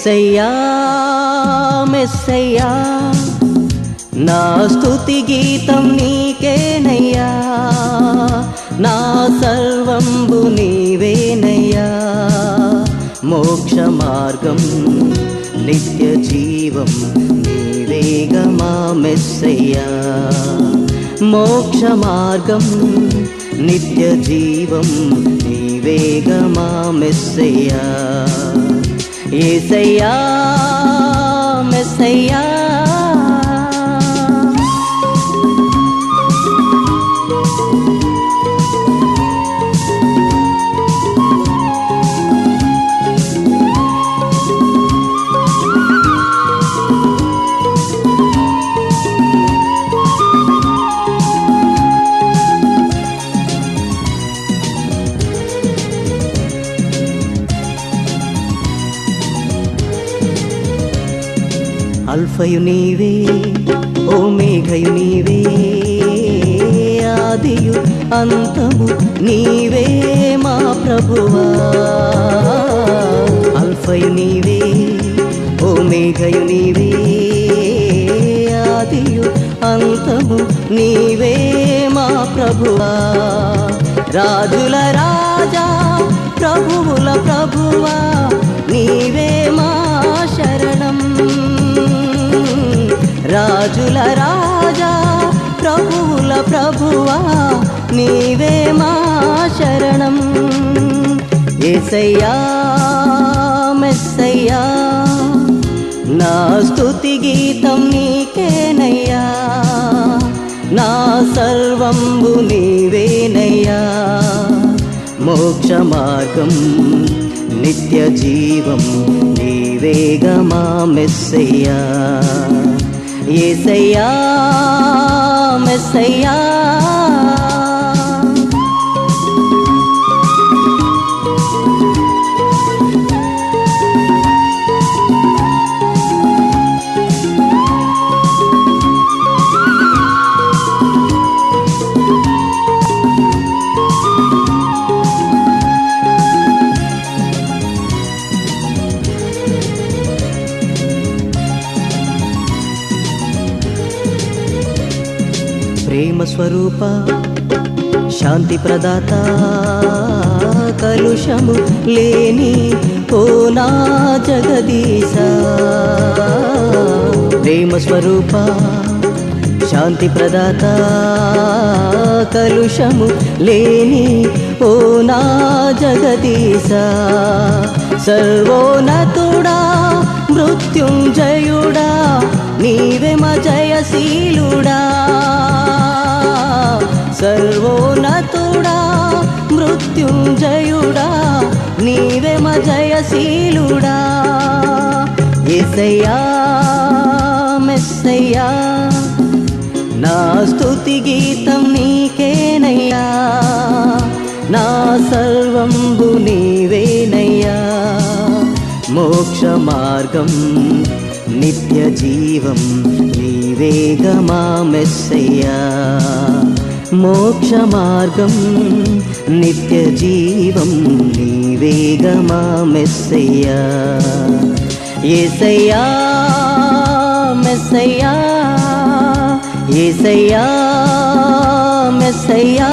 యేసయ్యా మెస్సయ్యా నా స్తుతి గీతం నీకేనయ్యా, నా సర్వంబు నీవేనయ్యా. మోక్ష మార్గం నిత్య జీవం నీవేగా మా మెస్సయ్యా. మోక్ష మార్గం నిత్య జీవం నీవేగా మా మెస్సయ్యా. యేసయ్యా మెస్సయ్యా అల్ఫయు నీవే ఓమేఘయు నీవే, ఆదియు అంతము నీవే మా ప్రభువా. అల్ఫయు నీవే ఓమేఘయు నీవే, ఆదియు అంతము నీవే మా ప్రభువా. రాజుల రాజా ప్రభువుల ప్రభువా నీవే మా శరణం. రాజుల రాజా ప్రభువుల ప్రభువా నీవే మా శరణం. యేసయ్యా మెస్సయ్యా నా స్తుతి గీతం నీకేనయ్యా, నా సర్వంబు నీవేనయ్యా. మోక్ష మార్గం నిత్య జీవం నీవేగా మా మెస్సయ్యా. యేసయ్యా మెస్సయ్యా ప్రేమ స్వరూప శాంతి ప్రదాత కలుషము లేని ఓ నా జగదీశ. ప్రేమ స్వరూప శాంతి ప్రదాత కలుషము లేని ఓ నా జగదీశ. సర్వోన్నతుడా మృత్యుంజయుడా నీవే మా జయశీలుడా. సర్వోన్నతుడా మృత్యుంజయుడా నీవే మా జయశీలుడా. యేసయ్యా మెస్సయ్యా నా స్తుతి గీతం నీకేనయ్యా, నా సర్వంబు నీవేనయ్యా. మోక్ష మార్గం నిత్య జీవం నీవేగా మా మెస్సయ్యా. మోక్ష మార్గం నిత్య జీవం నీవేగా మా మెస్సయ్యా. యేసయ్యా మెస్సయ్యా యేసయ్యా మెస్సయ్యా.